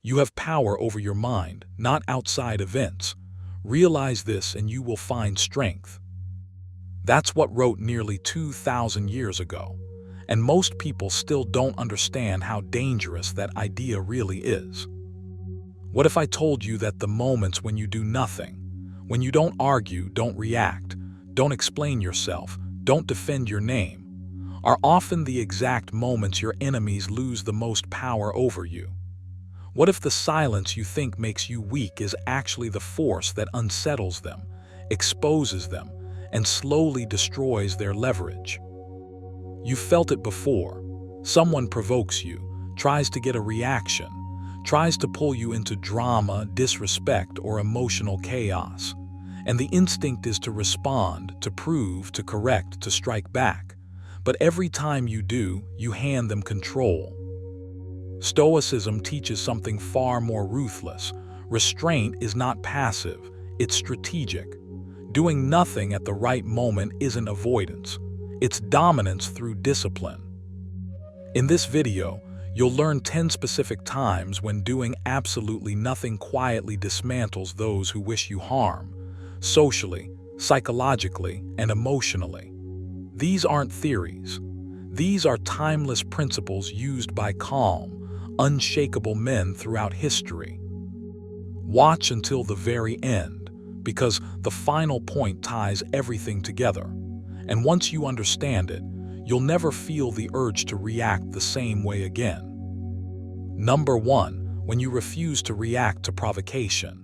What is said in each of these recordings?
You have power over your mind, not outside events. Realize this and you will find strength. That's what wrote nearly 2,000 years ago, and most people still don't understand how dangerous that idea really is. What if I told you that the moments when you do nothing, when you don't argue, don't react, don't explain yourself, don't defend your name, are often the exact moments your enemies lose the most power over you? What if the silence you think makes you weak is actually the force that unsettles them, exposes them, and slowly destroys their leverage? You've felt it before. Someone provokes you, tries to get a reaction, tries to pull you into drama, disrespect, or emotional chaos. And the instinct is to respond, to prove, to correct, to strike back. But every time you do, you hand them control. Stoicism teaches something far more ruthless. Restraint is not passive, it's strategic. Doing nothing at the right moment isn't avoidance. It's dominance through discipline. In this video, you'll learn 10 specific times when doing absolutely nothing quietly dismantles those who wish you harm, socially, psychologically, and emotionally. These aren't theories. These are timeless principles used by calm, unshakable men throughout history. Watch until the very end, because the final point ties everything together. And once you understand it, you'll never feel the urge to react the same way again. Number 1, when you refuse to react to provocation.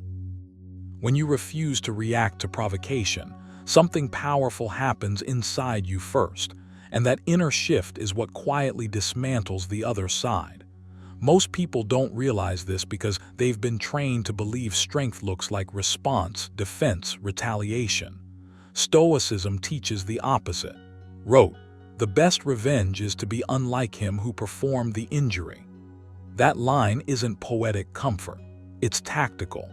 When you refuse to react to provocation, something powerful happens inside you first, and that inner shift is what quietly dismantles the other side. Most people don't realize this because they've been trained to believe strength looks like response, defense, retaliation. Stoicism teaches the opposite. Wrote, "The best revenge is to be unlike him who performed the injury." That line isn't poetic comfort, it's tactical.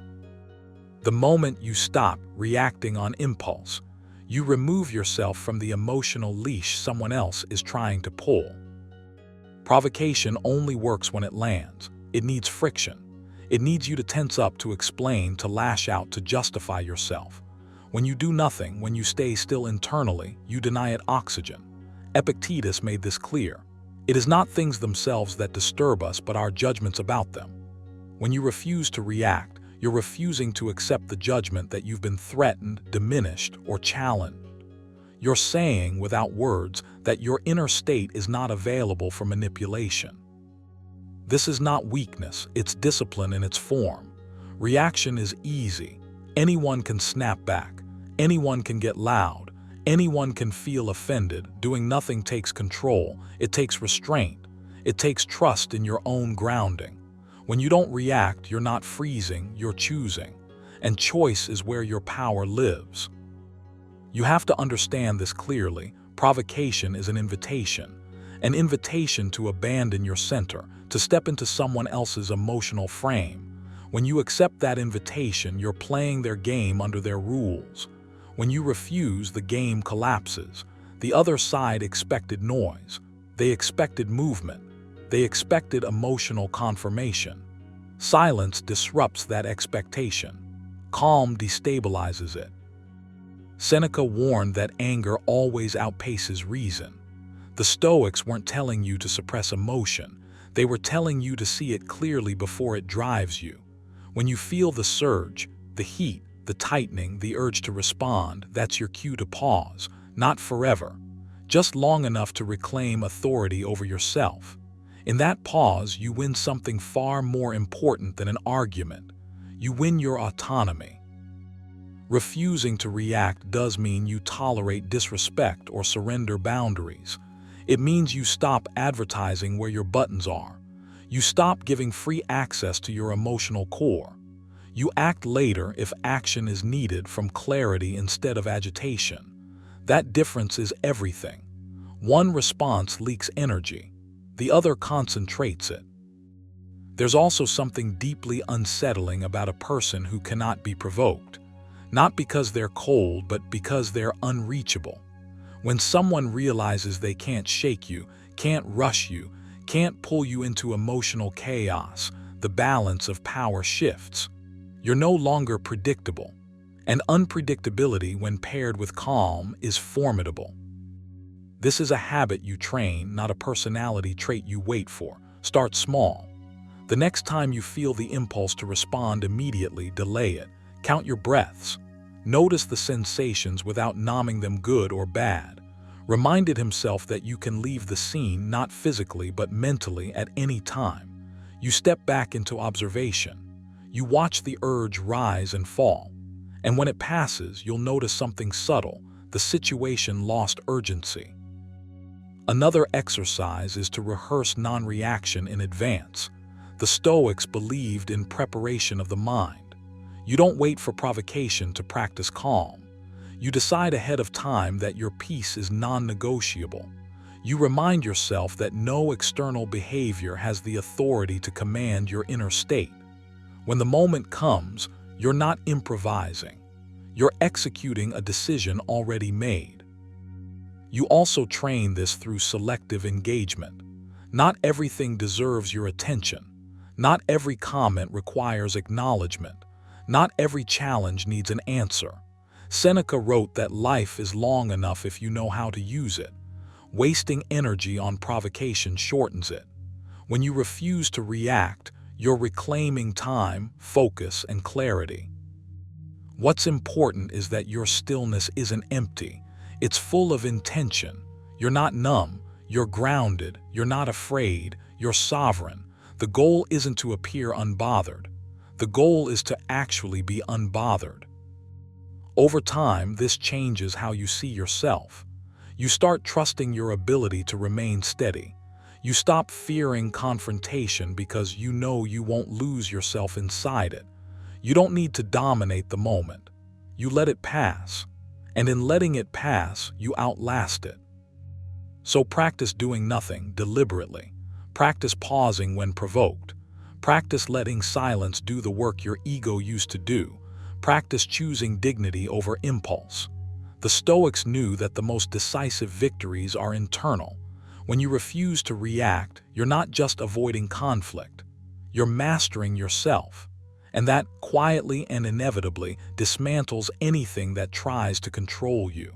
The moment you stop reacting on impulse, you remove yourself from the emotional leash someone else is trying to pull. Provocation only works when it lands. It needs friction. It needs you to tense up, to explain, to lash out, to justify yourself. When you do nothing, when you stay still internally, you deny it oxygen. Epictetus made this clear. It is not things themselves that disturb us, but our judgments about them. When you refuse to react, you're refusing to accept the judgment that you've been threatened, diminished, or challenged. You're saying, without words, that your inner state is not available for manipulation. This is not weakness, it's discipline in its form. Reaction is easy. Anyone can snap back. Anyone can get loud. Anyone can feel offended. Doing nothing takes control. It takes restraint. It takes trust in your own grounding. When you don't react, you're not freezing, you're choosing. And choice is where your power lives. You have to understand this clearly. Provocation is an invitation to abandon your center, to step into someone else's emotional frame. When you accept that invitation, you're playing their game under their rules. When you refuse, the game collapses. The other side expected noise. They expected movement. They expected emotional confirmation. Silence disrupts that expectation. Calm destabilizes it. Seneca warned that anger always outpaces reason. The Stoics weren't telling you to suppress emotion. They were telling you to see it clearly before it drives you. When you feel the surge, the heat, the tightening, the urge to respond, that's your cue to pause, not forever, just long enough to reclaim authority over yourself. In that pause, you win something far more important than an argument. You win your autonomy. Refusing to react does mean you tolerate disrespect or surrender boundaries. It means you stop advertising where your buttons are. You stop giving free access to your emotional core. You act later if action is needed, from clarity instead of agitation. That difference is everything. One response leaks energy. The other concentrates it. There's also something deeply unsettling about a person who cannot be provoked. Not because they're cold, but because they're unreachable. When someone realizes they can't shake you, can't rush you, can't pull you into emotional chaos, the balance of power shifts. You're no longer predictable, and unpredictability when paired with calm is formidable. This is a habit you train, not a personality trait you wait for. Start small. The next time you feel the impulse to respond immediately, delay it. Count your breaths. Notice the sensations without naming them good or bad. Reminded himself that you can leave the scene not physically but mentally at any time. You step back into observation. You watch the urge rise and fall. And when it passes, you'll notice something subtle. The situation lost urgency. Another exercise is to rehearse non-reaction in advance. The Stoics believed in preparation of the mind. You don't wait for provocation to practice calm. You decide ahead of time that your peace is non-negotiable. You remind yourself that no external behavior has the authority to command your inner state. When the moment comes, you're not improvising. You're executing a decision already made. You also train this through selective engagement. Not everything deserves your attention. Not every comment requires acknowledgement. Not every challenge needs an answer. Seneca wrote that life is long enough if you know how to use it. Wasting energy on provocation shortens it. When you refuse to react, you're reclaiming time, focus, and clarity. What's important is that your stillness isn't empty. It's full of intention. You're not numb. You're grounded. You're not afraid. You're sovereign. The goal isn't to appear unbothered. The goal is to actually be unbothered. Over time, this changes how you see yourself. You start trusting your ability to remain steady. You stop fearing confrontation because you know you won't lose yourself inside it. You don't need to dominate the moment. You let it pass. And in letting it pass, you outlast it. So practice doing nothing deliberately. Practice pausing when provoked. Practice letting silence do the work your ego used to do. Practice choosing dignity over impulse. The Stoics knew that the most decisive victories are internal. When you refuse to react, you're not just avoiding conflict. You're mastering yourself. And that, quietly and inevitably, dismantles anything that tries to control you.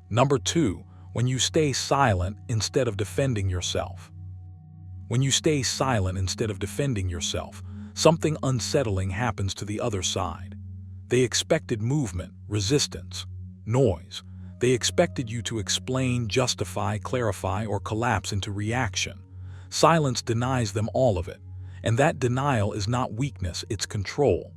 Number 2, when you stay silent instead of defending yourself. When you stay silent instead of defending yourself, something unsettling happens to the other side. They expected movement, resistance, noise. They expected you to explain, justify, clarify, or collapse into reaction. Silence denies them all of it. And that denial is not weakness, it's control.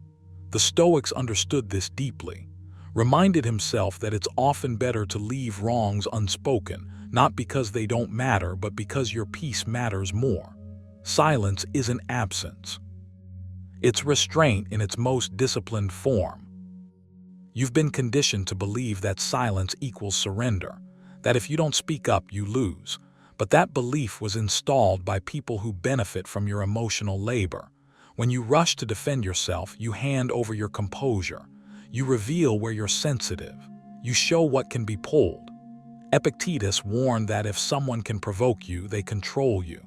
The Stoics understood this deeply. Reminded himself that it's often better to leave wrongs unspoken, not because they don't matter, but because your peace matters more. Silence isn't absence. It's restraint in its most disciplined form. You've been conditioned to believe that silence equals surrender, that if you don't speak up, you lose. But that belief was installed by people who benefit from your emotional labor. When you rush to defend yourself, you hand over your composure. You reveal where you're sensitive. You show what can be pulled. Epictetus warned that if someone can provoke you, they control you.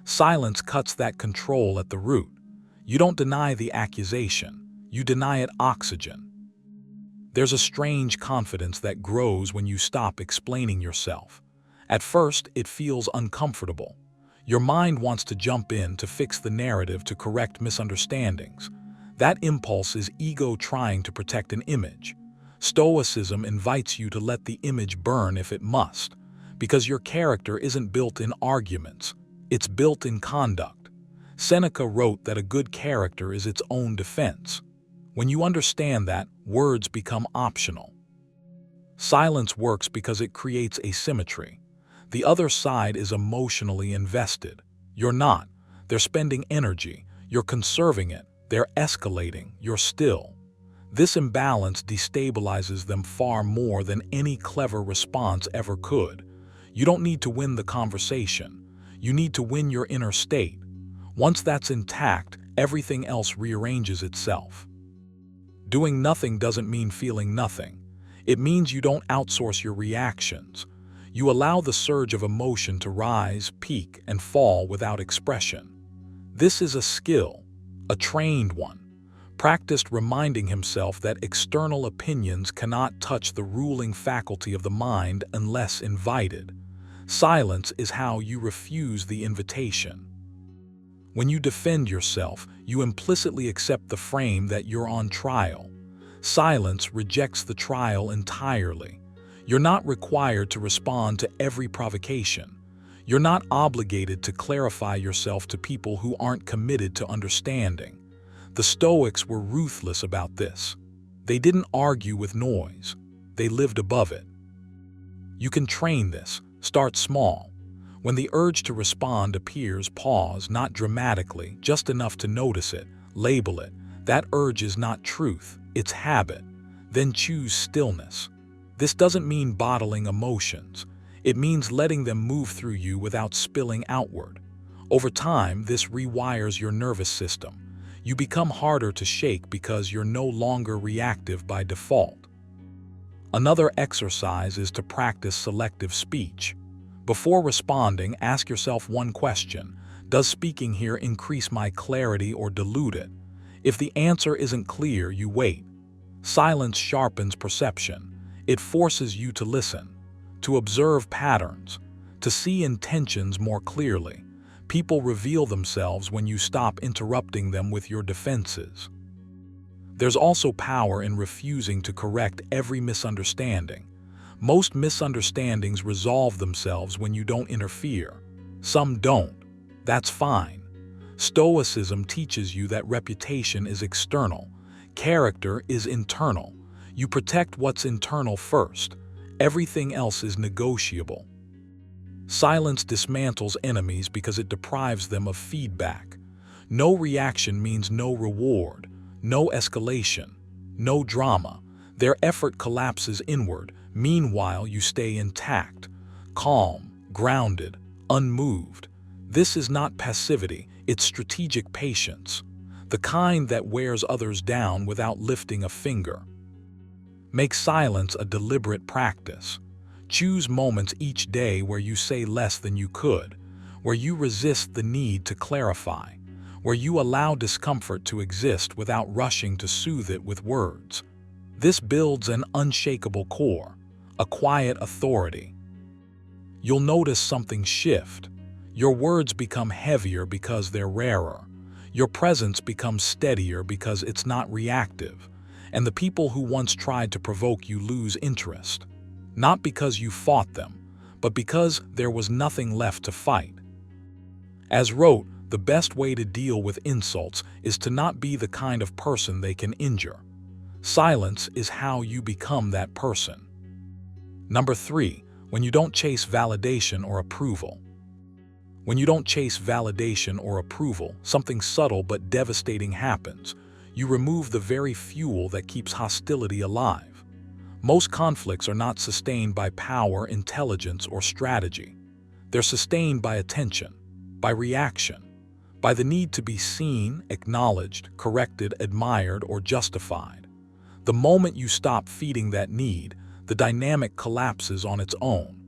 Silence cuts that control at the root. You don't deny the accusation. You deny it oxygen. There's a strange confidence that grows when you stop explaining yourself. At first, it feels uncomfortable. Your mind wants to jump in to fix the narrative, to correct misunderstandings. That impulse is ego trying to protect an image. Stoicism invites you to let the image burn if it must, because your character isn't built in arguments, it's built in conduct. Seneca wrote that a good character is its own defense. When you understand that, words become optional. Silence works because it creates asymmetry. The other side is emotionally invested. You're not. They're spending energy. You're conserving it. They're escalating. You're still. This imbalance destabilizes them far more than any clever response ever could. You don't need to win the conversation. You need to win your inner state. Once that's intact, everything else rearranges itself. Doing nothing doesn't mean feeling nothing. It means you don't outsource your reactions. You allow the surge of emotion to rise, peak, and fall without expression. This is a skill, a trained one, practiced reminding himself that external opinions cannot touch the ruling faculty of the mind unless invited. Silence is how you refuse the invitation. When you defend yourself, you implicitly accept the frame that you're on trial. Silence rejects the trial entirely. You're not required to respond to every provocation. You're not obligated to clarify yourself to people who aren't committed to understanding. The Stoics were ruthless about this. They didn't argue with noise. They lived above it. You can train this. Start small. When the urge to respond appears, pause, not dramatically, just enough to notice it, label it. That urge is not truth, it's habit. Then choose stillness. This doesn't mean bottling emotions. It means letting them move through you without spilling outward. Over time, this rewires your nervous system. You become harder to shake because you're no longer reactive by default. Another exercise is to practice selective speech. Before responding, ask yourself one question. Does speaking here increase my clarity or dilute it? If the answer isn't clear, you wait. Silence sharpens perception. It forces you to listen, to observe patterns, to see intentions more clearly. People reveal themselves when you stop interrupting them with your defenses. There's also power in refusing to correct every misunderstanding. Most misunderstandings resolve themselves when you don't interfere. Some don't. That's fine. Stoicism teaches you that reputation is external. Character is internal. You protect what's internal first. Everything else is negotiable. Silence dismantles enemies because it deprives them of feedback. No reaction means no reward, no escalation, no drama. Their effort collapses inward. Meanwhile, you stay intact, calm, grounded, unmoved. This is not passivity, it's strategic patience, the kind that wears others down without lifting a finger. Make silence a deliberate practice. Choose moments each day where you say less than you could, where you resist the need to clarify, where you allow discomfort to exist without rushing to soothe it with words. This builds an unshakable core, a quiet authority. You'll notice something shift. Your words become heavier because they're rarer. Your presence becomes steadier because it's not reactive. And the people who once tried to provoke you lose interest. Not because you fought them, but because there was nothing left to fight. As wrote, the best way to deal with insults is to not be the kind of person they can injure. Silence is how you become that person. Number 3, when you don't chase validation or approval. When you don't chase validation or approval, something subtle but devastating happens. You remove the very fuel that keeps hostility alive. Most conflicts are not sustained by power, intelligence, or strategy. They're sustained by attention, by reaction, by the need to be seen, acknowledged, corrected, admired, or justified. The moment you stop feeding that need, the dynamic collapses on its own.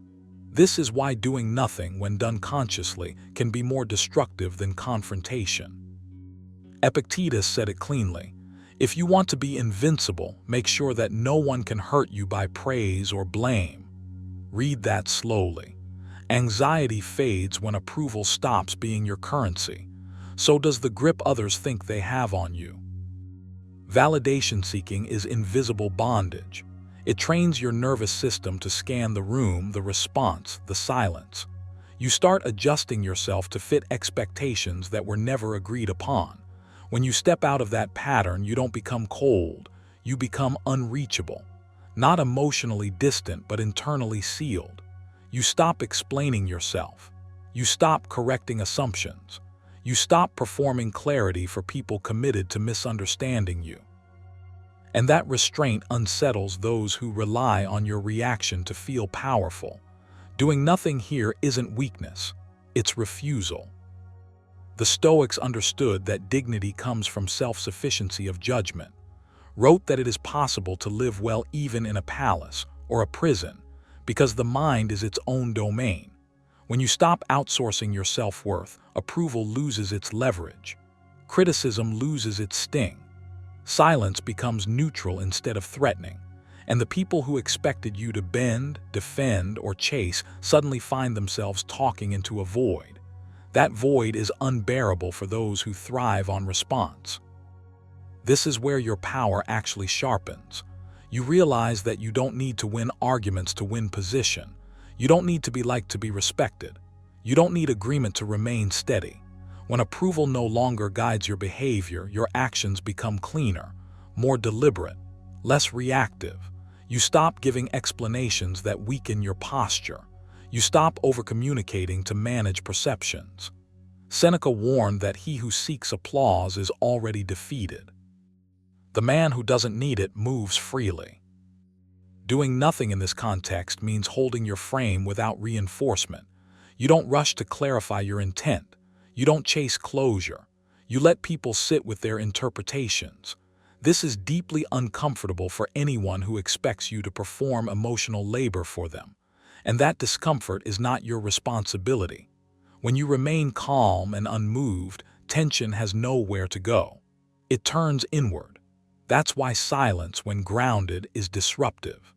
This is why doing nothing, when done consciously, can be more destructive than confrontation. Epictetus said it cleanly. If you want to be invincible, make sure that no one can hurt you by praise or blame. Read that slowly. Anxiety fades when approval stops being your currency. So does the grip others think they have on you. Validation seeking is invisible bondage. It trains your nervous system to scan the room, the response, the silence. You start adjusting yourself to fit expectations that were never agreed upon. When you step out of that pattern, you don't become cold, you become unreachable. Not emotionally distant, but internally sealed. You stop explaining yourself. You stop correcting assumptions. You stop performing clarity for people committed to misunderstanding you. And that restraint unsettles those who rely on your reaction to feel powerful. Doing nothing here isn't weakness, it's refusal. The Stoics understood that dignity comes from self-sufficiency of judgment, wrote that it is possible to live well even in a palace or a prison, because the mind is its own domain. When you stop outsourcing your self-worth, approval loses its leverage. Criticism loses its sting. Silence becomes neutral instead of threatening, and the people who expected you to bend, defend, or chase suddenly find themselves talking into a void. That void is unbearable for those who thrive on response. This is where your power actually sharpens. You realize that you don't need to win arguments to win position. You don't need to be liked to be respected. You don't need agreement to remain steady. When approval no longer guides your behavior, your actions become cleaner, more deliberate, less reactive. You stop giving explanations that weaken your posture. You stop over-communicating to manage perceptions. Seneca warned that he who seeks applause is already defeated. The man who doesn't need it moves freely. Doing nothing in this context means holding your frame without reinforcement. You don't rush to clarify your intent. You don't chase closure. You let people sit with their interpretations. This is deeply uncomfortable for anyone who expects you to perform emotional labor for them. And that discomfort is not your responsibility. When you remain calm and unmoved, tension has nowhere to go. It turns inward. That's why silence, when grounded, is disruptive.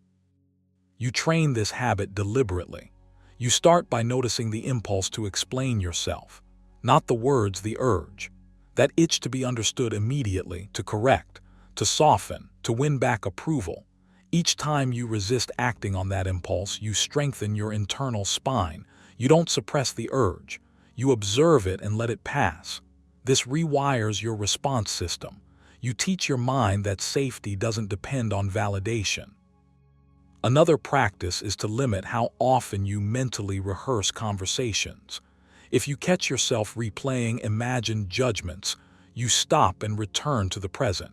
You train this habit deliberately. You start by noticing the impulse to explain yourself, not the words, the urge. That itch to be understood immediately, to correct, to soften, to win back approval. Each time you resist acting on that impulse, you strengthen your internal spine. You don't suppress the urge. You observe it and let it pass. This rewires your response system. You teach your mind that safety doesn't depend on validation. Another practice is to limit how often you mentally rehearse conversations. If you catch yourself replaying imagined judgments, you stop and return to the present.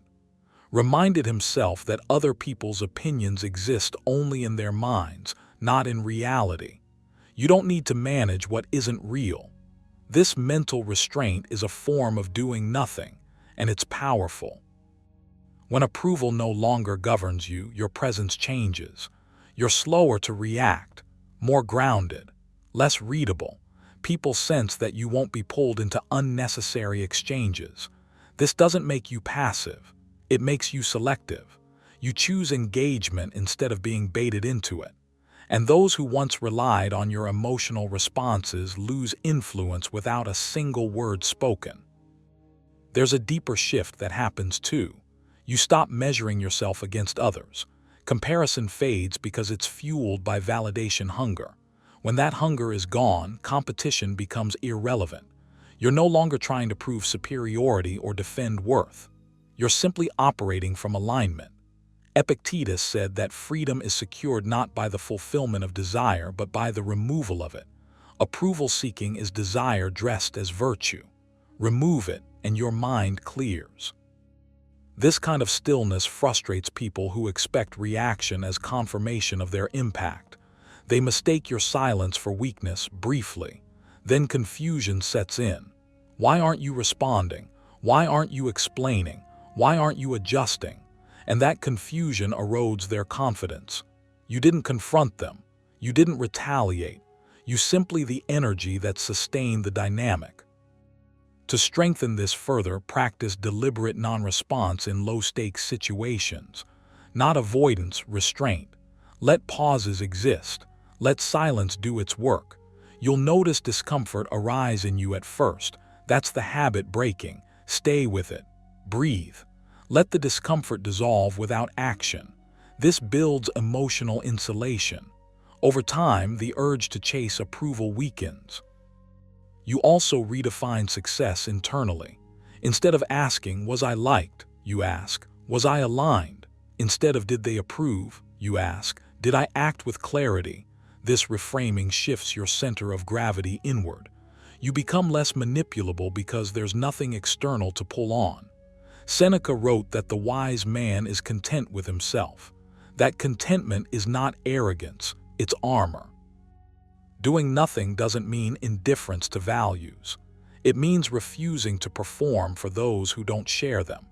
Reminded himself that other people's opinions exist only in their minds, not in reality. You don't need to manage what isn't real. This mental restraint is a form of doing nothing, and it's powerful. When approval no longer governs you, your presence changes. You're slower to react, more grounded, less readable. People sense that you won't be pulled into unnecessary exchanges. This doesn't make you passive. It makes you selective. You choose engagement instead of being baited into it. And those who once relied on your emotional responses lose influence without a single word spoken. There's a deeper shift that happens too. You stop measuring yourself against others. Comparison fades because it's fueled by validation hunger. When that hunger is gone, competition becomes irrelevant. You're no longer trying to prove superiority or defend worth. You're simply operating from alignment. Epictetus said that freedom is secured not by the fulfillment of desire, but by the removal of it. Approval-seeking is desire dressed as virtue. Remove it, and your mind clears. This kind of stillness frustrates people who expect reaction as confirmation of their impact. They mistake your silence for weakness briefly. Then confusion sets in. Why aren't you responding? Why aren't you explaining? Why aren't you adjusting? And that confusion erodes their confidence. You didn't confront them. You didn't retaliate. You simply the energy that sustained the dynamic. To strengthen this further, practice deliberate non-response in low-stakes situations. Not avoidance, restraint. Let pauses exist. Let silence do its work. You'll notice discomfort arise in you at first. That's the habit breaking. Stay with it. Breathe. Let the discomfort dissolve without action. This builds emotional insulation. Over time, the urge to chase approval weakens. You also redefine success internally. Instead of asking, "Was I liked?" you ask, "Was I aligned?" Instead of "Did they approve?" you ask, "Did I act with clarity?" This reframing shifts your center of gravity inward. You become less manipulable because there's nothing external to pull on. Seneca wrote that the wise man is content with himself. That contentment is not arrogance, it's armor. Doing nothing doesn't mean indifference to values. It means refusing to perform for those who don't share them.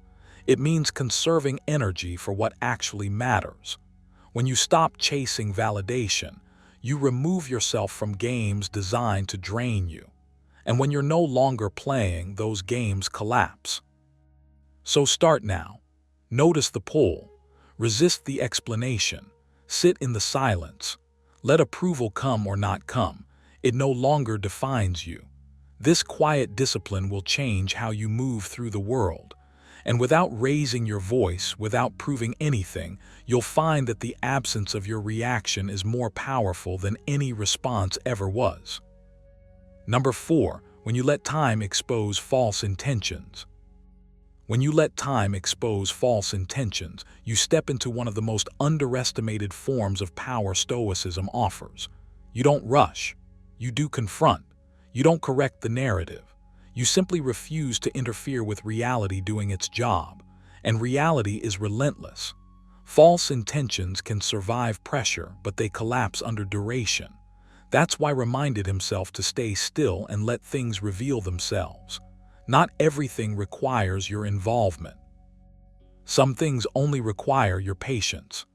It means conserving energy for what actually matters. When you stop chasing validation, You remove yourself from games designed to drain you. And when you're no longer playing, those games collapse. So start now. Notice the pull. Resist the explanation. Sit in the silence. Let approval come or not come. It no longer defines you. This quiet discipline will change how you move through the world. And without raising your voice, without proving anything, you'll find that the absence of your reaction is more powerful than any response ever was. Number 4, when you let time expose false intentions. When you let time expose false intentions, you step into one of the most underestimated forms of power Stoicism offers. You don't rush. You do confront. You don't correct the narrative. You simply refuse to interfere with reality doing its job. And reality is relentless. False intentions can survive pressure, but they collapse under duration. That's why reminded himself to stay still and let things reveal themselves. Not everything requires your involvement. Some things only require your patience.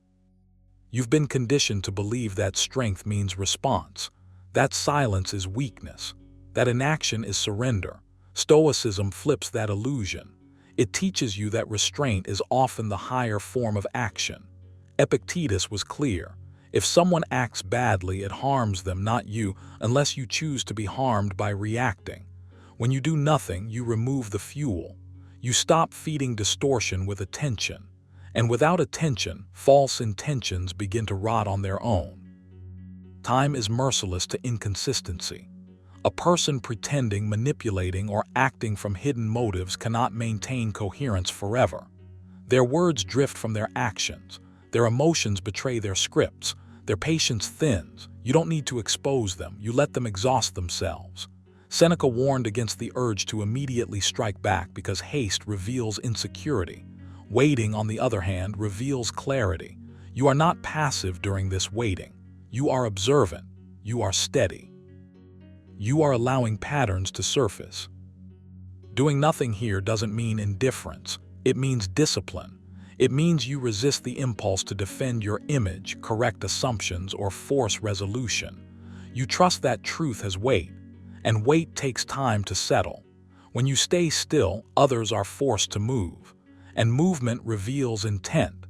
You've been conditioned to believe that strength means response, that silence is weakness, that inaction is surrender. Stoicism flips that illusion. It teaches you that restraint is often the higher form of action. Epictetus was clear. If someone acts badly, it harms them, not you, unless you choose to be harmed by reacting. When you do nothing, you remove the fuel. You stop feeding distortion with attention. And without attention, false intentions begin to rot on their own. Time is merciless to inconsistency. A person pretending, manipulating, or acting from hidden motives cannot maintain coherence forever. Their words drift from their actions. Their emotions betray their scripts. Their patience thins. You don't need to expose them. You let them exhaust themselves. Seneca warned against the urge to immediately strike back because haste reveals insecurity. Waiting, on the other hand, reveals clarity. You are not passive during this waiting. You are observant. You are steady. You are allowing patterns to surface. Doing nothing here doesn't mean indifference. It means discipline. It means you resist the impulse to defend your image, correct assumptions, or force resolution. You trust that truth has weight, and weight takes time to settle. When you stay still, others are forced to move, and movement reveals intent.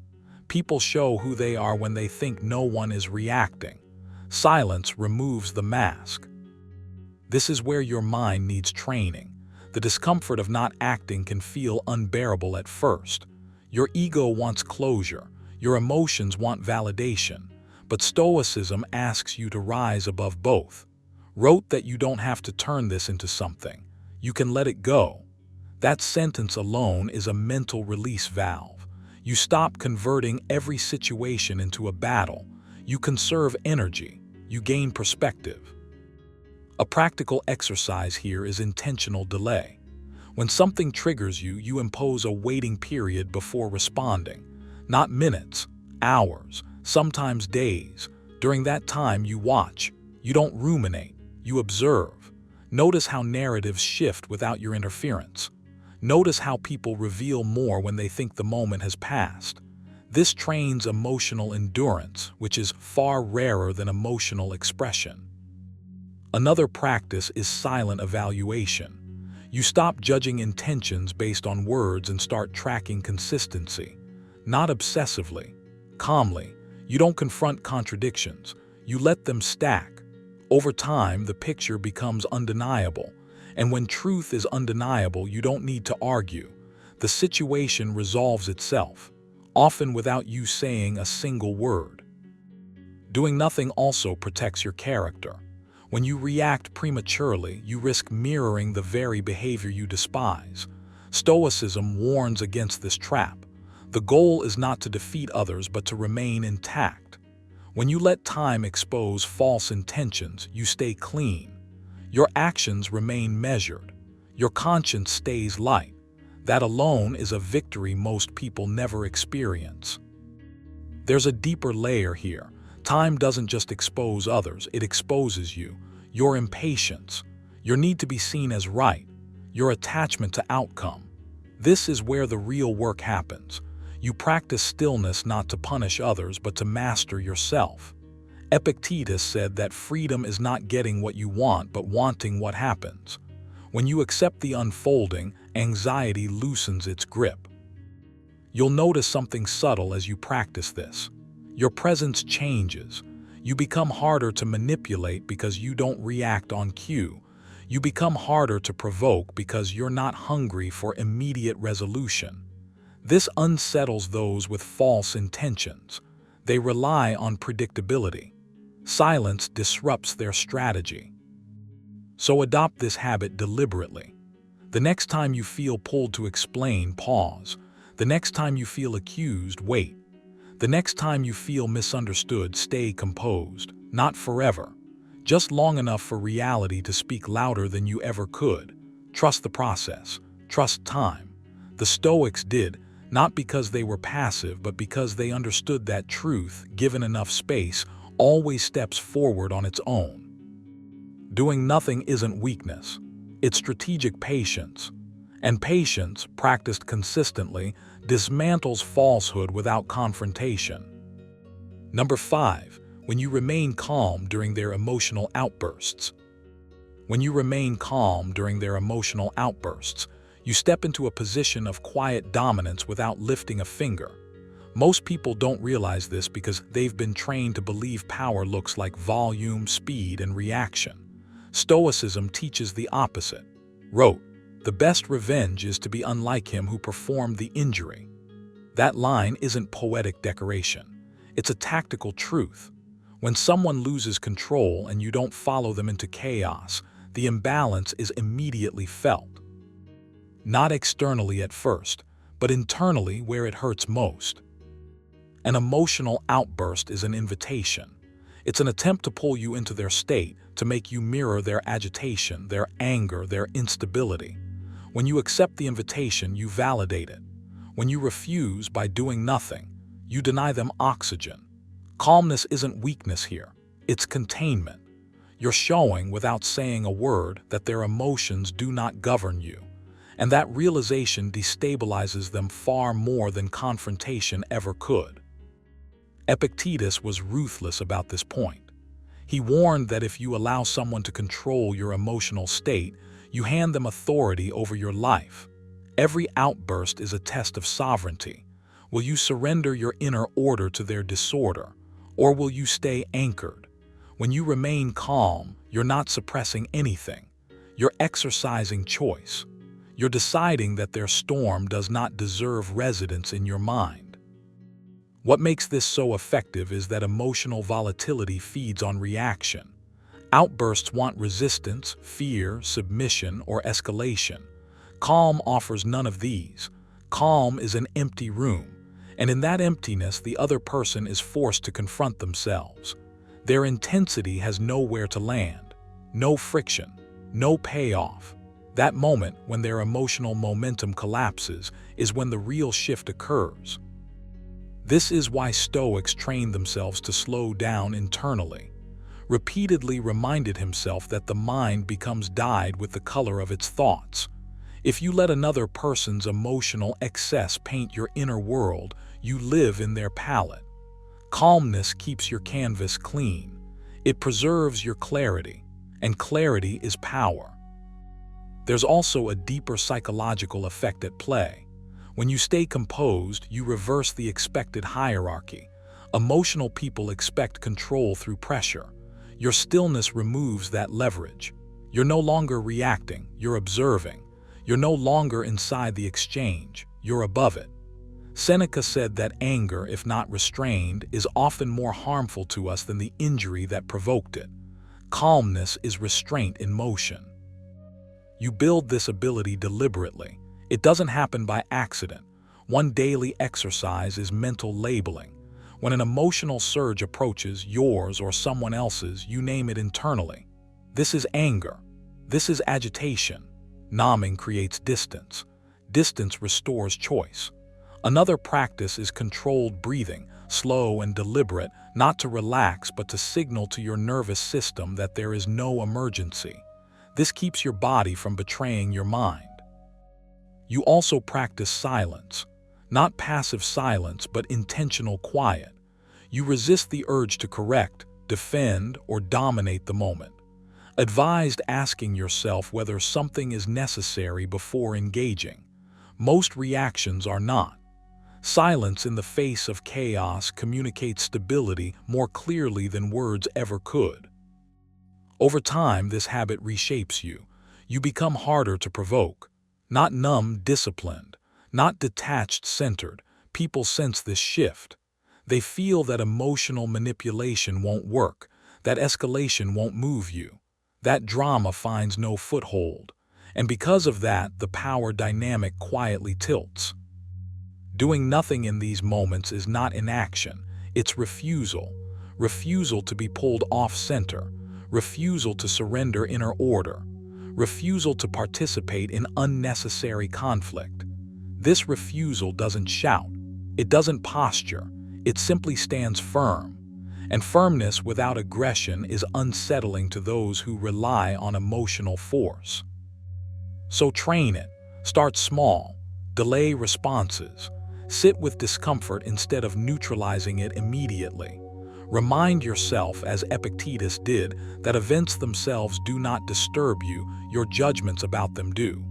People show who they are when they think no one is reacting. Silence removes the mask. This is where your mind needs training. The discomfort of not acting can feel unbearable at first. Your ego wants closure. Your emotions want validation. But Stoicism asks you to rise above both. Wrote that you don't have to turn this into something. You can let it go. That sentence alone is a mental release valve. You stop converting every situation into a battle. You conserve energy. You gain perspective. A practical exercise here is intentional delay. When something triggers you, you impose a waiting period before responding. Not minutes, hours, sometimes days. During that time, you watch. You don't ruminate. You observe. Notice how narratives shift without your interference. Notice how people reveal more when they think the moment has passed. This trains emotional endurance, which is far rarer than emotional expression. Another practice is silent evaluation. You stop judging intentions based on words and start tracking consistency. Not obsessively, calmly. You don't confront contradictions. You let them stack. Over time, the picture becomes undeniable. And when truth is undeniable, you don't need to argue. The situation resolves itself, often without you saying a single word. Doing nothing also protects your character. When you react prematurely, you risk mirroring the very behavior you despise. Stoicism warns against this trap. The goal is not to defeat others, but to remain intact. When you let time expose false intentions, you stay clean. Your actions remain measured. Your conscience stays light. That alone is a victory most people never experience. There's a deeper layer here. Time doesn't just expose others, it exposes you. Your impatience, your need to be seen as right, your attachment to outcome. This is where the real work happens. You practice stillness not to punish others, but to master yourself. Epictetus said that freedom is not getting what you want but wanting what happens. When you accept the unfolding, anxiety loosens its grip. You'll notice something subtle as you practice this. Your presence changes. You become harder to manipulate because you don't react on cue. You become harder to provoke because you're not hungry for immediate resolution. This unsettles those with false intentions. They rely on predictability. Silence disrupts their strategy. So adopt this habit deliberately. The next time you feel pulled to explain, pause. The next time you feel accused, wait. The next time you feel misunderstood, stay composed. Not forever, just long enough for reality to speak louder than you ever could. Trust the process. Trust time. The Stoics did, not because they were passive, but because they understood that truth, given enough space, always steps forward on its own. Doing nothing isn't weakness. It's strategic patience. And patience, practiced consistently, dismantles falsehood without confrontation. Number 5. When you remain calm during their emotional outbursts. When you remain calm during their emotional outbursts, you step into a position of quiet dominance without lifting a finger. Most people don't realize this because they've been trained to believe power looks like volume, speed, and reaction. Stoicism teaches the opposite. Wrote, "The best revenge is to be unlike him who performed the injury." That line isn't poetic decoration. It's a tactical truth. When someone loses control and you don't follow them into chaos, the imbalance is immediately felt. Not externally at first, but internally where it hurts most. An emotional outburst is an invitation. It's an attempt to pull you into their state, to make you mirror their agitation, their anger, their instability. When you accept the invitation, you validate it. When you refuse by doing nothing, you deny them oxygen. Calmness isn't weakness here, it's containment. You're showing, without saying a word, that their emotions do not govern you. And that realization destabilizes them far more than confrontation ever could. Epictetus was ruthless about this point. He warned that if you allow someone to control your emotional state, you hand them authority over your life. Every outburst is a test of sovereignty. Will you surrender your inner order to their disorder, or will you stay anchored? When you remain calm, you're not suppressing anything. You're exercising choice. You're deciding that their storm does not deserve residence in your mind. What makes this so effective is that emotional volatility feeds on reaction. Outbursts want resistance, fear, submission, or escalation. Calm offers none of these. Calm is an empty room, and in that emptiness, the other person is forced to confront themselves. Their intensity has nowhere to land, no friction, no payoff. That moment, when their emotional momentum collapses, is when the real shift occurs. This is why Stoics trained themselves to slow down internally. Repeatedly reminded himself that the mind becomes dyed with the color of its thoughts. If you let another person's emotional excess paint your inner world, you live in their palette. Calmness keeps your canvas clean. It preserves your clarity, and clarity is power. There's also a deeper psychological effect at play. When you stay composed, you reverse the expected hierarchy. Emotional people expect control through pressure. Your stillness removes that leverage. You're no longer reacting, you're observing. You're no longer inside the exchange, you're above it. Seneca said that anger, if not restrained, is often more harmful to us than the injury that provoked it. Calmness is restraint in motion. You build this ability deliberately. It doesn't happen by accident. One daily exercise is mental labeling. When an emotional surge approaches, yours or someone else's, you name it internally. This is anger. This is agitation. Numbing creates distance. Distance restores choice. Another practice is controlled breathing, slow and deliberate, not to relax but to signal to your nervous system that there is no emergency. This keeps your body from betraying your mind. You also practice silence. Not passive silence, but intentional quiet. You resist the urge to correct, defend, or dominate the moment. Advised asking yourself whether something is necessary before engaging. Most reactions are not. Silence in the face of chaos communicates stability more clearly than words ever could. Over time, this habit reshapes you. You become harder to provoke. Not numb, disciplined. Not detached, centered. People sense this shift. They feel that emotional manipulation won't work, that escalation won't move you, that drama finds no foothold. And because of that, the power dynamic quietly tilts. Doing nothing in these moments is not inaction, it's refusal. Refusal to be pulled off-center. Refusal to surrender inner order. Refusal to participate in unnecessary conflict. This refusal doesn't shout. It doesn't posture. It simply stands firm. And firmness without aggression is unsettling to those who rely on emotional force. So train it. Start small. Delay responses. Sit with discomfort instead of neutralizing it immediately. Remind yourself, as Epictetus did, that events themselves do not disturb you, your judgments about them do.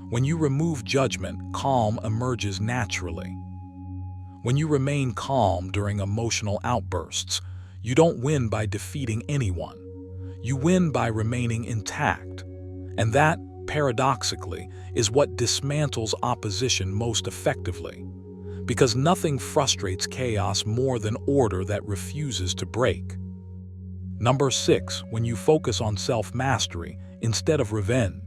When you remove judgment, calm emerges naturally. When you remain calm during emotional outbursts, you don't win by defeating anyone. You win by remaining intact. And that, paradoxically, is what dismantles opposition most effectively. Because nothing frustrates chaos more than order that refuses to break. Number 6, when you focus on self-mastery instead of revenge.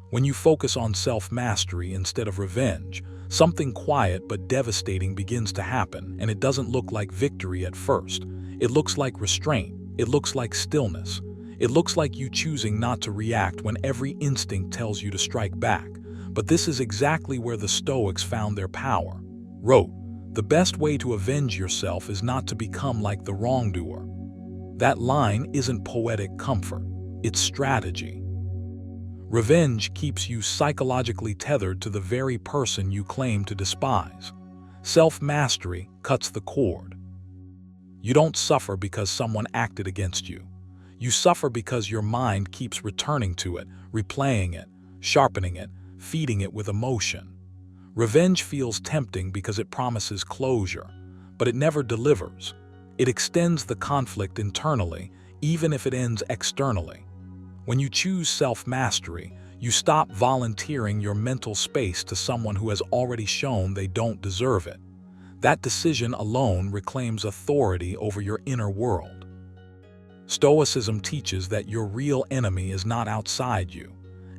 When you focus on self-mastery instead of revenge, something quiet but devastating begins to happen, and it doesn't look like victory at first. It looks like restraint. It looks like stillness. It looks like you choosing not to react when every instinct tells you to strike back. But this is exactly where the Stoics found their power. Wrote, "The best way to avenge yourself is not to become like the wrongdoer." That line isn't poetic comfort. It's strategy. Revenge keeps you psychologically tethered to the very person you claim to despise. Self-mastery cuts the cord. You don't suffer because someone acted against you. You suffer because your mind keeps returning to it, replaying it, sharpening it, feeding it with emotion. Revenge feels tempting because it promises closure, but it never delivers. It extends the conflict internally, even if it ends externally. When you choose self-mastery, you stop volunteering your mental space to someone who has already shown they don't deserve it. That decision alone reclaims authority over your inner world. Stoicism teaches that your real enemy is not outside you.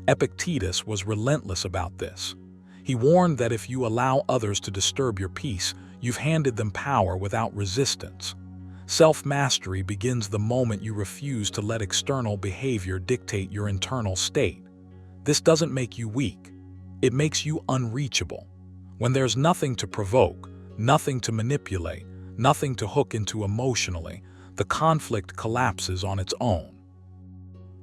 Epictetus was relentless about this. He warned that if you allow others to disturb your peace, you've handed them power without resistance. Self-mastery begins the moment you refuse to let external behavior dictate your internal state. This doesn't make you weak. It makes you unreachable. When there's nothing to provoke, nothing to manipulate, nothing to hook into emotionally, the conflict collapses on its own.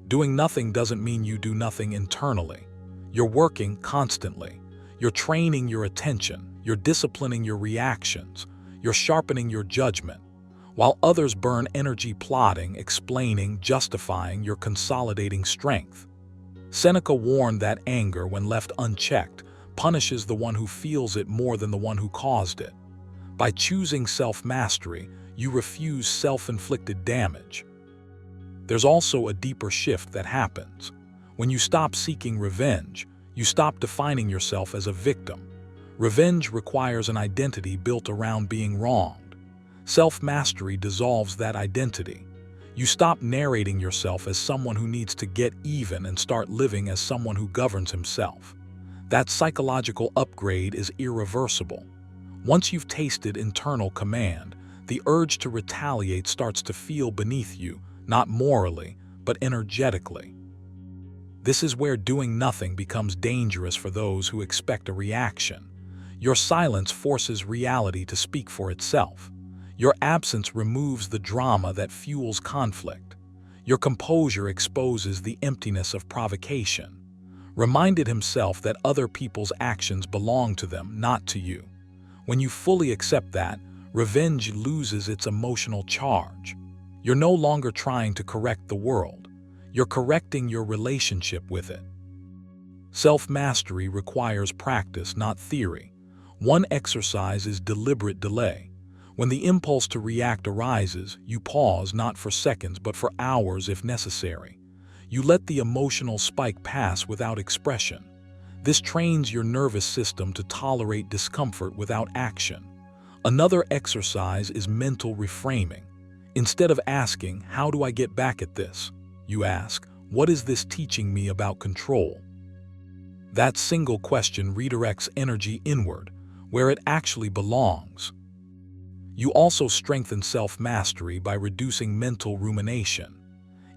Doing nothing doesn't mean you do nothing internally. You're working constantly. You're training your attention. You're disciplining your reactions. You're sharpening your judgment. While others burn energy plotting, explaining, justifying, you're consolidating strength. Seneca warned that anger, when left unchecked, punishes the one who feels it more than the one who caused it. By choosing self-mastery, you refuse self-inflicted damage. There's also a deeper shift that happens. When you stop seeking revenge, you stop defining yourself as a victim. Revenge requires an identity built around being wronged. Self-mastery dissolves that identity. You stop narrating yourself as someone who needs to get even and start living as someone who governs himself. That psychological upgrade is irreversible. Once you've tasted internal command, the urge to retaliate starts to feel beneath you, not morally, but energetically. This is where doing nothing becomes dangerous for those who expect a reaction. Your silence forces reality to speak for itself. Your absence removes the drama that fuels conflict. Your composure exposes the emptiness of provocation. Reminded himself that other people's actions belong to them, not to you. When you fully accept that, revenge loses its emotional charge. You're no longer trying to correct the world. You're correcting your relationship with it. Self-mastery requires practice, not theory. One exercise is deliberate delay. When the impulse to react arises, you pause not for seconds but for hours if necessary. You let the emotional spike pass without expression. This trains your nervous system to tolerate discomfort without action. Another exercise is mental reframing. Instead of asking, "How do I get back at this?" you ask, "What is this teaching me about control?" That single question redirects energy inward, where it actually belongs. You also strengthen self-mastery by reducing mental rumination.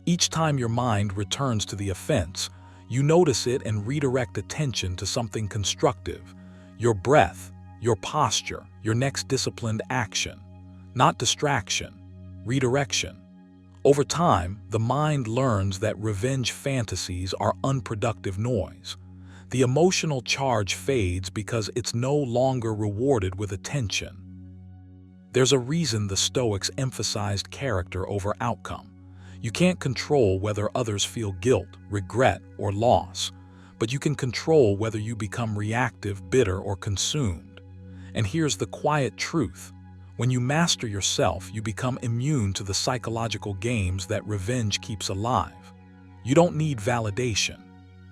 Each time your mind returns to the offense, you notice it and redirect attention to something constructive: your breath, your posture, your next disciplined action. Not distraction, redirection. Over time, the mind learns that revenge fantasies are unproductive noise. The emotional charge fades because it's no longer rewarded with attention. There's a reason the Stoics emphasized character over outcome. You can't control whether others feel guilt, regret, or loss, but you can control whether you become reactive, bitter, or consumed. And here's the quiet truth. When you master yourself, you become immune to the psychological games that revenge keeps alive. You don't need validation.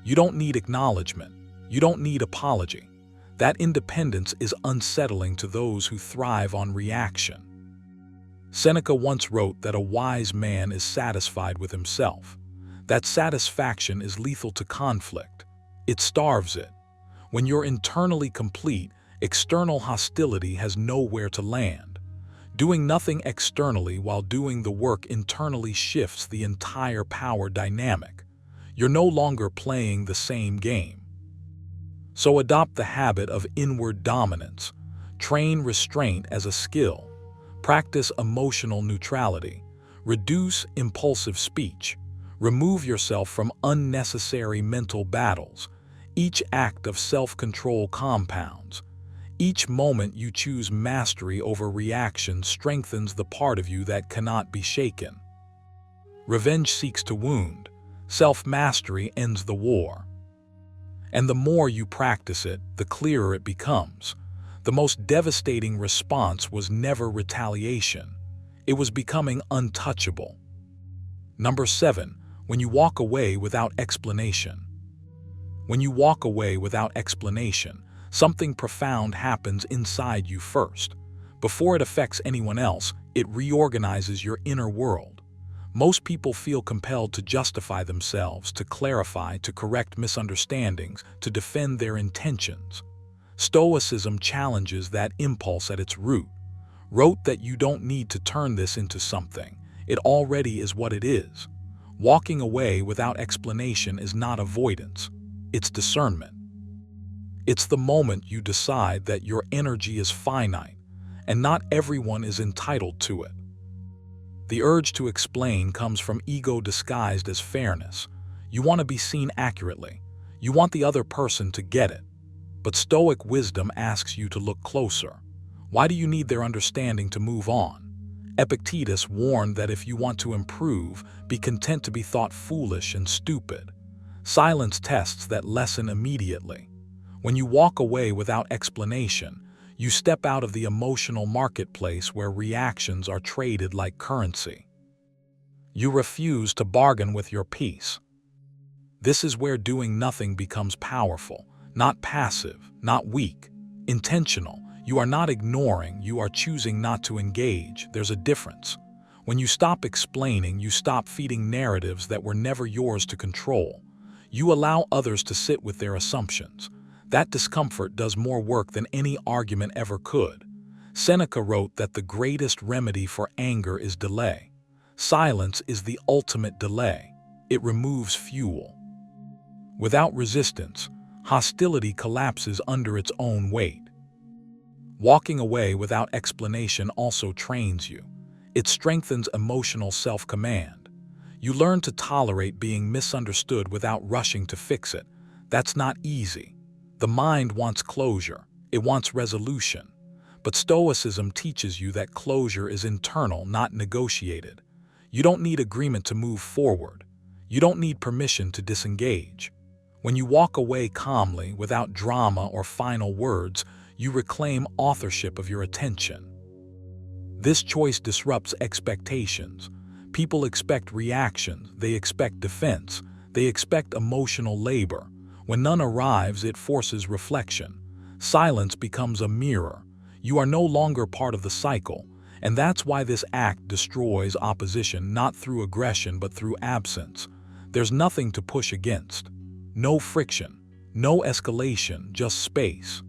You don't need acknowledgement. You don't need apology. That independence is unsettling to those who thrive on reaction. Seneca once wrote that a wise man is satisfied with himself. That satisfaction is lethal to conflict. It starves it. When you're internally complete, external hostility has nowhere to land. Doing nothing externally while doing the work internally shifts the entire power dynamic. You're no longer playing the same game. So adopt the habit of inward dominance. Train restraint as a skill. Practice emotional neutrality. Reduce impulsive speech. Remove yourself from unnecessary mental battles. Each act of self-control compounds. Each moment you choose mastery over reaction strengthens the part of you that cannot be shaken. Revenge seeks to wound. Self-mastery ends the war. And the more you practice it, the clearer it becomes. The most devastating response was never retaliation. It was becoming untouchable. Number 7. When you walk away without explanation. When you walk away without explanation, something profound happens inside you first. Before it affects anyone else, it reorganizes your inner world. Most people feel compelled to justify themselves, to clarify, to correct misunderstandings, to defend their intentions. Stoicism challenges that impulse at its root. Wrote that you don't need to turn this into something. It already is what it is. Walking away without explanation is not avoidance. It's discernment. It's the moment you decide that your energy is finite, and not everyone is entitled to it. The urge to explain comes from ego disguised as fairness. You want to be seen accurately. You want the other person to get it. But Stoic wisdom asks you to look closer. Why do you need their understanding to move on? Epictetus warned that if you want to improve, be content to be thought foolish and stupid. Silence tests that lesson immediately. When you walk away without explanation, you step out of the emotional marketplace where reactions are traded like currency. You refuse to bargain with your peace. This is where doing nothing becomes powerful, not passive, not weak, intentional. You are not ignoring, you are choosing not to engage. There's a difference. When you stop explaining, you stop feeding narratives that were never yours to control. You allow others to sit with their assumptions. That discomfort does more work than any argument ever could. Seneca wrote that the greatest remedy for anger is delay. Silence is the ultimate delay. It removes fuel. Without resistance, hostility collapses under its own weight. Walking away without explanation also trains you. It strengthens emotional self-command. You learn to tolerate being misunderstood without rushing to fix it. That's not easy. The mind wants closure. It wants resolution. But Stoicism teaches you that closure is internal, not negotiated. You don't need agreement to move forward. You don't need permission to disengage. When you walk away calmly, without drama or final words, you reclaim authorship of your attention. This choice disrupts expectations. People expect reaction, they expect defense, they expect emotional labor. When none arrives, it forces reflection. Silence becomes a mirror. You are no longer part of the cycle, and that's why this act destroys opposition, not through aggression but through absence. There's nothing to push against. No friction, no escalation, just space.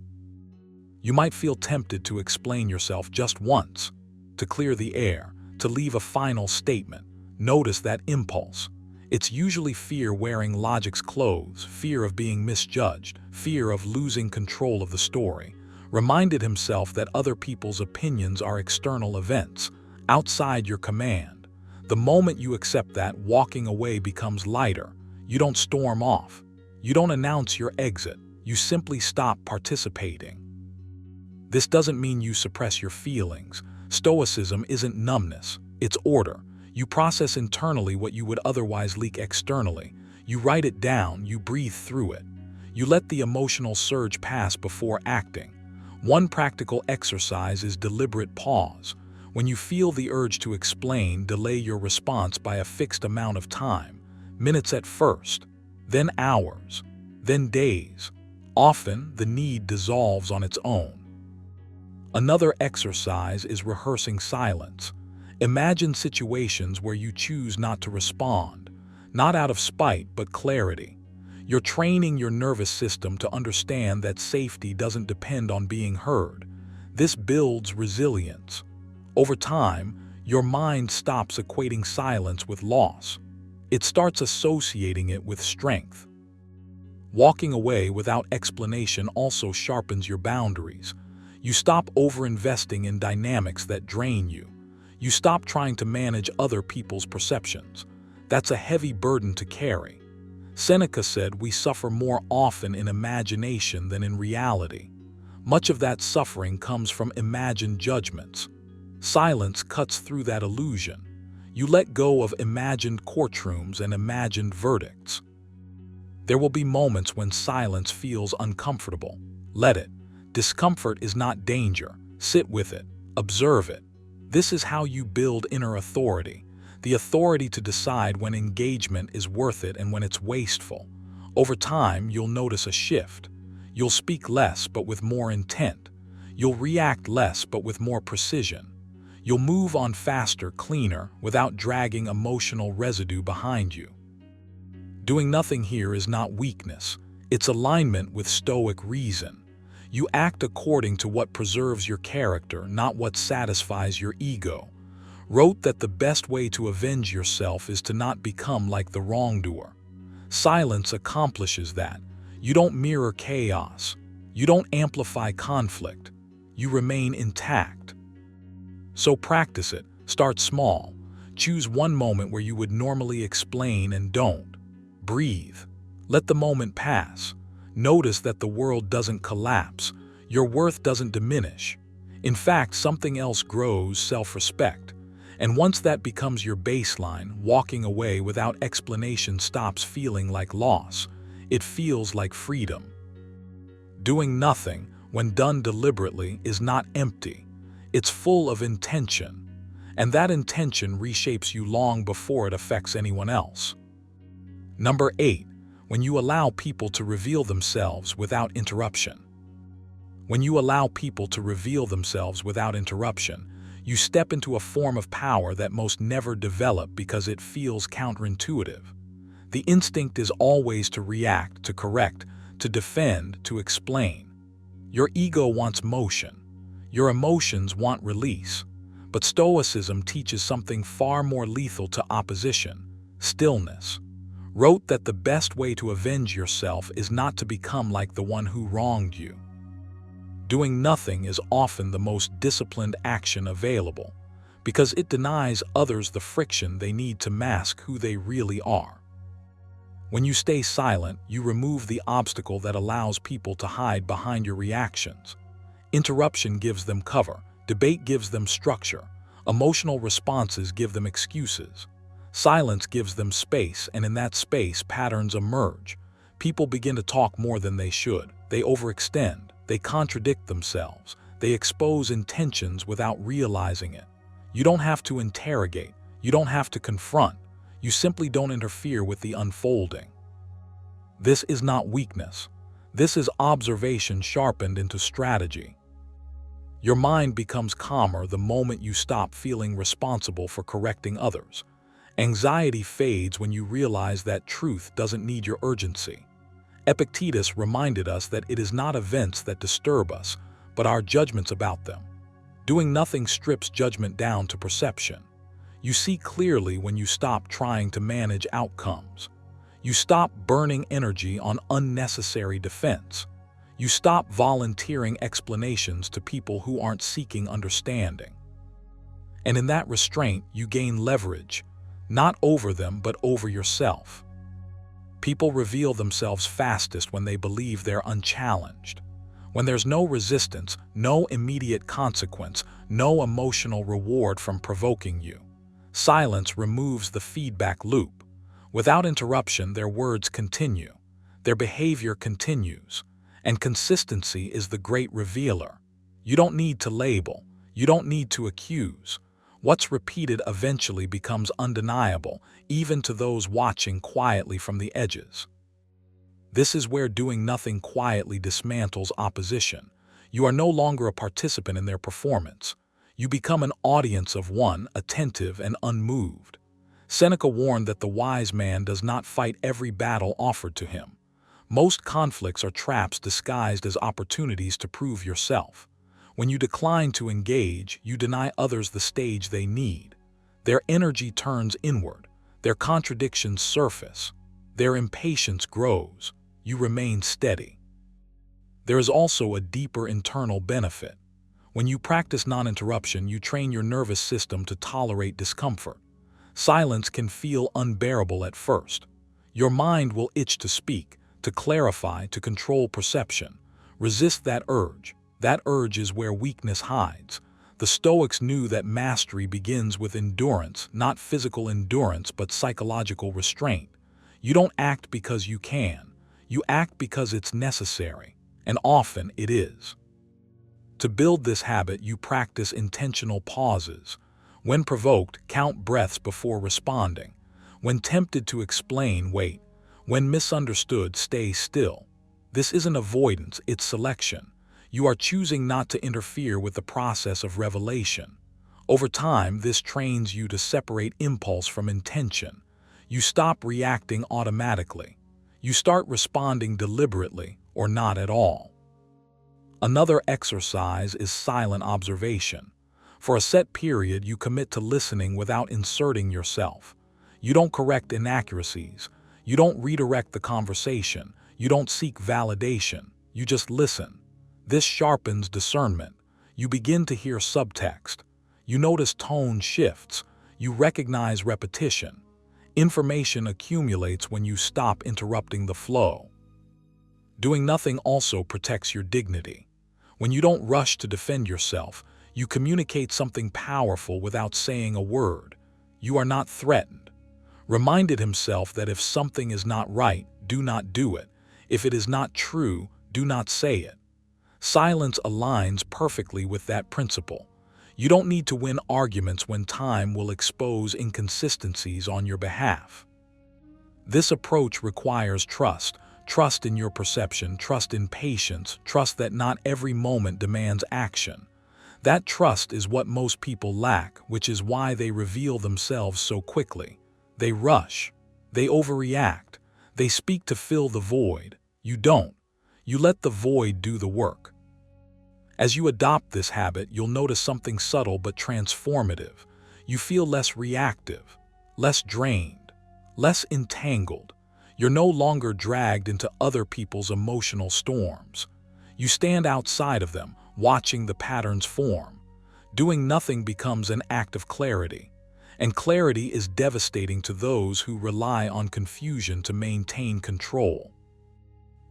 You might feel tempted to explain yourself just once, to clear the air, to leave a final statement. Notice that impulse. It's usually fear wearing logic's clothes, fear of being misjudged, fear of losing control of the story. Reminded himself that other people's opinions are external events, outside your command. The moment you accept that, walking away becomes lighter. You don't storm off. You don't announce your exit. You simply stop participating. This doesn't mean you suppress your feelings. Stoicism isn't numbness, it's order. You process internally what you would otherwise leak externally. You write it down, you breathe through it. You let the emotional surge pass before acting. One practical exercise is deliberate pause. When you feel the urge to explain, delay your response by a fixed amount of time. Minutes at first, then hours, then days. Often, the need dissolves on its own. Another exercise is rehearsing silence. Imagine situations where you choose not to respond, not out of spite but clarity. You're training your nervous system to understand that safety doesn't depend on being heard. This builds resilience. Over time, your mind stops equating silence with loss. It starts associating it with strength. Walking away without explanation also sharpens your boundaries. You stop over-investing in dynamics that drain you. You stop trying to manage other people's perceptions. That's a heavy burden to carry. Seneca said we suffer more often in imagination than in reality. Much of that suffering comes from imagined judgments. Silence cuts through that illusion. You let go of imagined courtrooms and imagined verdicts. There will be moments when silence feels uncomfortable. Let it. Discomfort is not danger. Sit with it. Observe it. This is how you build inner authority. The authority to decide when engagement is worth it and when it's wasteful. Over time, you'll notice a shift. You'll speak less but with more intent. You'll react less but with more precision. You'll move on faster, cleaner, without dragging emotional residue behind you. Doing nothing here is not weakness. It's alignment with Stoic reason. You act according to what preserves your character, not what satisfies your ego. Wrote that the best way to avenge yourself is to not become like the wrongdoer. Silence accomplishes that. You don't mirror chaos. You don't amplify conflict. You remain intact. So practice it. Start small. Choose one moment where you would normally explain and don't. Breathe. Let the moment pass. Notice that the world doesn't collapse. Your worth doesn't diminish. In fact, something else grows: self-respect. And once that becomes your baseline, walking away without explanation stops feeling like loss. It feels like freedom. Doing nothing, when done deliberately, is not empty. It's full of intention. And that intention reshapes you long before it affects anyone else. Number 8. When you allow people to reveal themselves without interruption. When you allow people to reveal themselves without interruption, you step into a form of power that most never develop because it feels counterintuitive. The instinct is always to react, to correct, to defend, to explain. Your ego wants motion. Your emotions want release. But Stoicism teaches something far more lethal to opposition: stillness. Wrote that the best way to avenge yourself is not to become like the one who wronged you. Doing nothing is often the most disciplined action available, because it denies others the friction they need to mask who they really are. When you stay silent, you remove the obstacle that allows people to hide behind your reactions. Interruption gives them cover, debate gives them structure, Emotional responses give them excuses. Silence gives them space, and in that space, patterns emerge. People begin to talk more than they should. They overextend. They contradict themselves. They expose intentions without realizing it. You don't have to interrogate. You don't have to confront. You simply don't interfere with the unfolding. This is not weakness. This is observation sharpened into strategy. Your mind becomes calmer the moment you stop feeling responsible for correcting others. Anxiety fades when you realize that truth doesn't need your urgency. Epictetus reminded us that it is not events that disturb us, but our judgments about them. Doing nothing strips judgment down to perception. You see clearly when you stop trying to manage outcomes. You stop burning energy on unnecessary defense. You stop volunteering explanations to people who aren't seeking understanding. And in that restraint, you gain leverage, not over them, but over yourself. People reveal themselves fastest when they believe they're unchallenged. When there's no resistance, no immediate consequence, no emotional reward from provoking you. Silence removes the feedback loop. Without interruption, their words continue. Their behavior continues. And consistency is the great revealer. You don't need to label. You don't need to accuse. What's repeated eventually becomes undeniable, even to those watching quietly from the edges. This is where doing nothing quietly dismantles opposition. You are no longer a participant in their performance. You become an audience of one, attentive and unmoved. Seneca warned that the wise man does not fight every battle offered to him. Most conflicts are traps disguised as opportunities to prove yourself. When you decline to engage, you deny others the stage they need. Their energy turns inward. Their contradictions surface. Their impatience grows. You remain steady. There is also a deeper internal benefit. When you practice non-interruption, you train your nervous system to tolerate discomfort. Silence can feel unbearable at first. Your mind will itch to speak, to clarify, to control perception. Resist that urge. That urge is where weakness hides. The Stoics knew that mastery begins with endurance, not physical endurance, but psychological restraint. You don't act because you can. You act because it's necessary, and often it is. To build this habit, you practice intentional pauses. When provoked, count breaths before responding. When tempted to explain, wait. When misunderstood, stay still. This isn't avoidance, it's selection. You are choosing not to interfere with the process of revelation. Over time, this trains you to separate impulse from intention. You stop reacting automatically. You start responding deliberately or not at all. Another exercise is silent observation. For a set period, you commit to listening without inserting yourself. You don't correct inaccuracies. You don't redirect the conversation. You don't seek validation. You just listen. This sharpens discernment. You begin to hear subtext. You notice tone shifts. You recognize repetition. Information accumulates when you stop interrupting the flow. Doing nothing also protects your dignity. When you don't rush to defend yourself, you communicate something powerful without saying a word. You are not threatened. Reminded himself that if something is not right, do not do it. If it is not true, do not say it. Silence aligns perfectly with that principle. You don't need to win arguments when time will expose inconsistencies on your behalf. This approach requires trust. Trust in your perception, trust in patience, trust that not every moment demands action. That trust is what most people lack, which is why they reveal themselves so quickly. They rush. They overreact. They speak to fill the void. You don't. You let the void do the work. As you adopt this habit, you'll notice something subtle but transformative. You feel less reactive, less drained, less entangled. You're no longer dragged into other people's emotional storms. You stand outside of them, watching the patterns form. Doing nothing becomes an act of clarity. And clarity is devastating to those who rely on confusion to maintain control.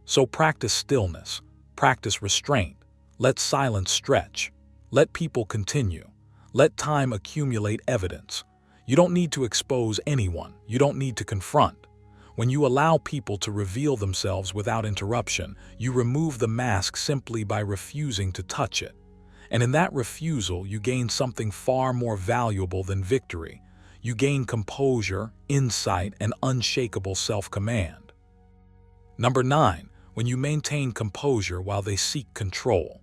So practice stillness, practice restraint, let silence stretch, let people continue, Let time accumulate evidence. You don't need to expose anyone. You don't need to confront. When you allow people to reveal themselves without interruption, you remove the mask simply by refusing to touch it. And in that refusal, you gain something far more valuable than victory. You gain composure, insight, and unshakable self-command. Number 9. When you maintain composure while they seek control.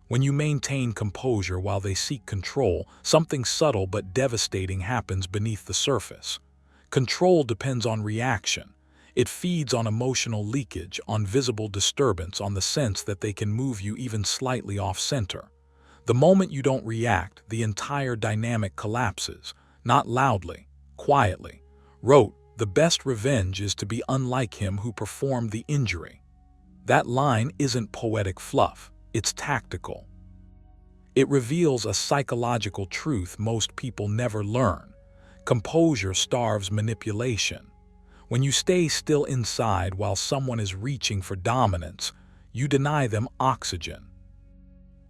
When you maintain composure while they seek control, something subtle but devastating happens beneath the surface. Control depends on reaction. It feeds on emotional leakage, on visible disturbance, on the sense that they can move you even slightly off-center. The moment you don't react, the entire dynamic collapses, not loudly, quietly. Wrote, "The best revenge is to be unlike him who performed the injury." That line isn't poetic fluff, it's tactical. It reveals a psychological truth most people never learn. Composure starves manipulation. When you stay still inside while someone is reaching for dominance, you deny them oxygen.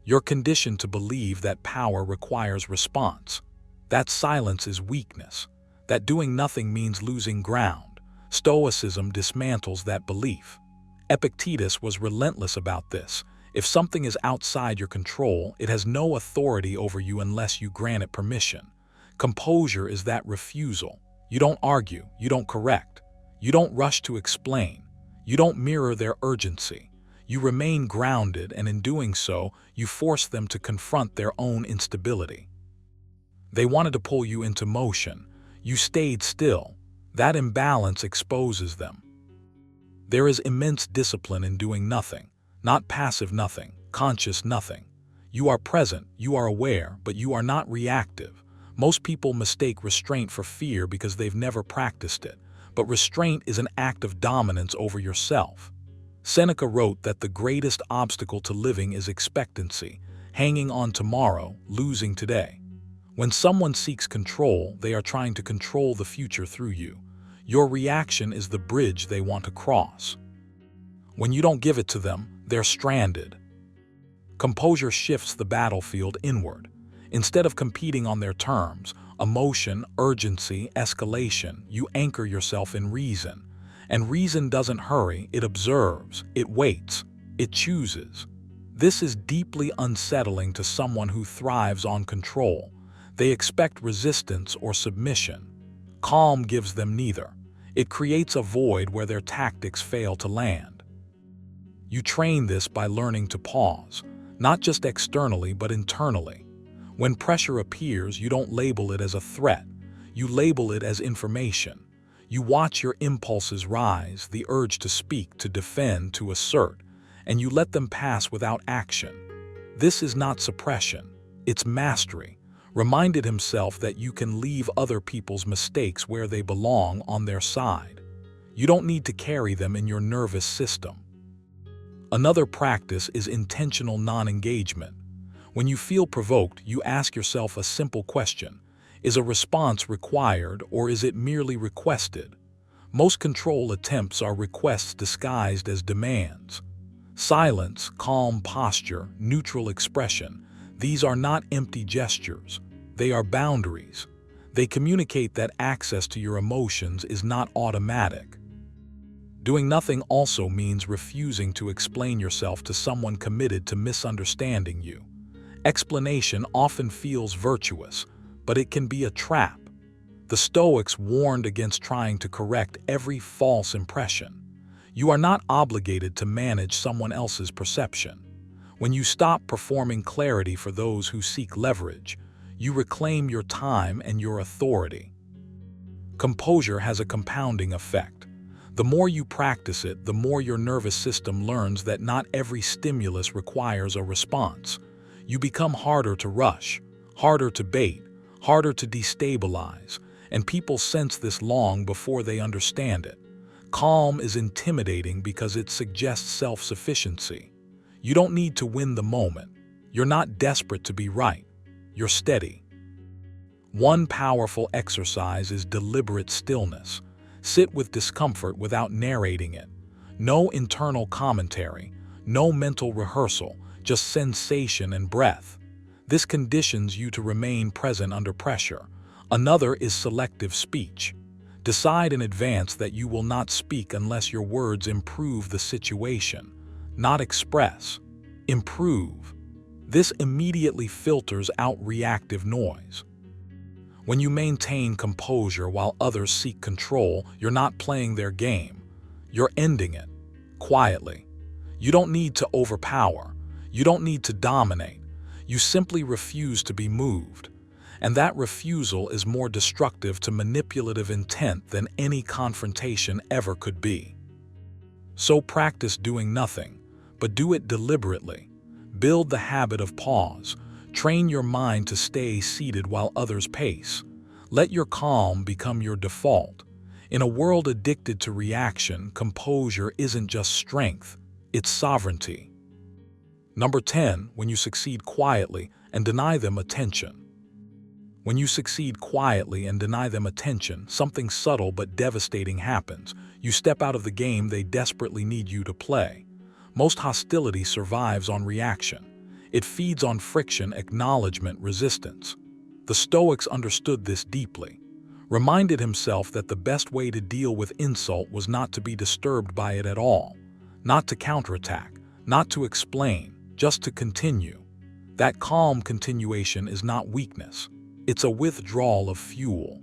You're conditioned to believe that power requires response. That silence is weakness. That doing nothing means losing ground. Stoicism dismantles that belief. Epictetus was relentless about this. If something is outside your control, it has no authority over you unless you grant it permission. Composure is that refusal. You don't argue, you don't correct, you don't rush to explain, you don't mirror their urgency. You remain grounded, and in doing so, you force them to confront their own instability. They wanted to pull you into motion. You stayed still. That imbalance exposes them. There is immense discipline in doing nothing, not passive nothing, conscious nothing. You are present, you are aware, but you are not reactive. Most people mistake restraint for fear because they've never practiced it, but restraint is an act of dominance over yourself. Seneca wrote that the greatest obstacle to living is expectancy, hanging on tomorrow, losing today. When someone seeks control, they are trying to control the future through you. Your reaction is the bridge they want to cross. When you don't give it to them, they're stranded. Composure shifts the battlefield inward. Instead of competing on their terms, emotion, urgency, escalation, you anchor yourself in reason. And reason doesn't hurry, it observes, it waits, it chooses. This is deeply unsettling to someone who thrives on control. They expect resistance or submission. Calm gives them neither. It creates a void where their tactics fail to land. You train this by learning to pause, not just externally but internally. When pressure appears, you don't label it as a threat. You label it as information. You watch your impulses rise, the urge to speak, to defend, to assert, and you let them pass without action. This is not suppression, it's mastery. Reminded himself that you can leave other people's mistakes where they belong, on their side. You don't need to carry them in your nervous system. Another practice is intentional non-engagement. When you feel provoked, you ask yourself a simple question. Is a response required, or is it merely requested? Most control attempts are requests disguised as demands. Silence, calm posture, neutral expression, these are not empty gestures. They are boundaries. They communicate that access to your emotions is not automatic. Doing nothing also means refusing to explain yourself to someone committed to misunderstanding you. Explanation often feels virtuous, but it can be a trap. The Stoics warned against trying to correct every false impression. You are not obligated to manage someone else's perception. When you stop performing clarity for those who seek leverage, you reclaim your time and your authority. Composure has a compounding effect. The more you practice it, the more your nervous system learns that not every stimulus requires a response. You become harder to rush, harder to bait, harder to destabilize, and people sense this long before they understand it. Calm is intimidating because it suggests self-sufficiency. You don't need to win the moment. You're not desperate to be right. You're steady. One powerful exercise is deliberate stillness. Sit with discomfort without narrating it. No internal commentary, no mental rehearsal, just sensation and breath. This conditions you to remain present under pressure. Another is selective speech. Decide in advance that you will not speak unless your words improve the situation, not express. Improve. This immediately filters out reactive noise. When you maintain composure while others seek control, you're not playing their game. You're ending it, quietly. You don't need to overpower. You don't need to dominate. You simply refuse to be moved. And that refusal is more destructive to manipulative intent than any confrontation ever could be. So practice doing nothing, but do it deliberately. Build the habit of pause. Train your mind to stay seated while others pace. Let your calm become your default. In a world addicted to reaction, composure isn't just strength, it's sovereignty. Number 10, when you succeed quietly and deny them attention. When you succeed quietly and deny them attention, something subtle but devastating happens. You step out of the game they desperately need you to play. Most hostility survives on reaction. It feeds on friction, acknowledgement, resistance. The Stoics understood this deeply, reminded himself that the best way to deal with insult was not to be disturbed by it at all, not to counterattack, not to explain, just to continue. That calm continuation is not weakness. It's a withdrawal of fuel.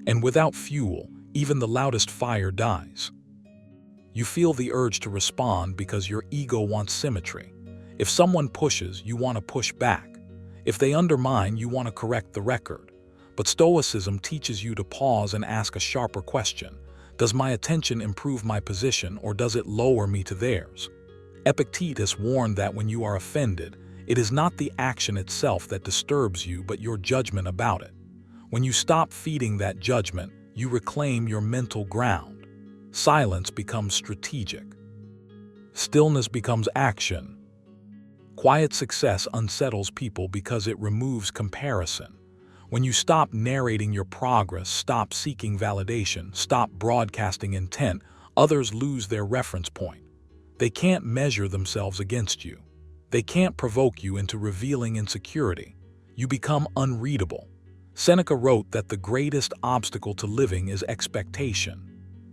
And without fuel, even the loudest fire dies. You feel the urge to respond because your ego wants symmetry. If someone pushes, you want to push back. If they undermine, you want to correct the record. But Stoicism teaches you to pause and ask a sharper question. Does my attention improve my position, or does it lower me to theirs? Epictetus warned that when you are offended, it is not the action itself that disturbs you, but your judgment about it. When you stop feeding that judgment, you reclaim your mental ground. Silence becomes strategic. Stillness becomes action. Quiet success unsettles people because it removes comparison. When you stop narrating your progress, stop seeking validation, stop broadcasting intent, others lose their reference point. They can't measure themselves against you. They can't provoke you into revealing insecurity. You become unreadable. Seneca wrote that the greatest obstacle to living is expectation.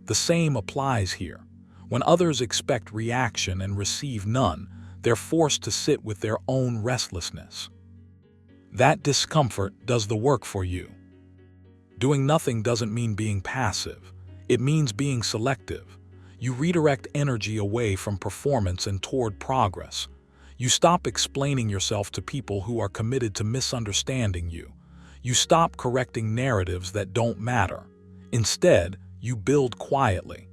The same applies here. When others expect reaction and receive none, they're forced to sit with their own restlessness. That discomfort does the work for you. Doing nothing doesn't mean being passive. It means being selective. You redirect energy away from performance and toward progress. You stop explaining yourself to people who are committed to misunderstanding you. You stop correcting narratives that don't matter. Instead, you build quietly.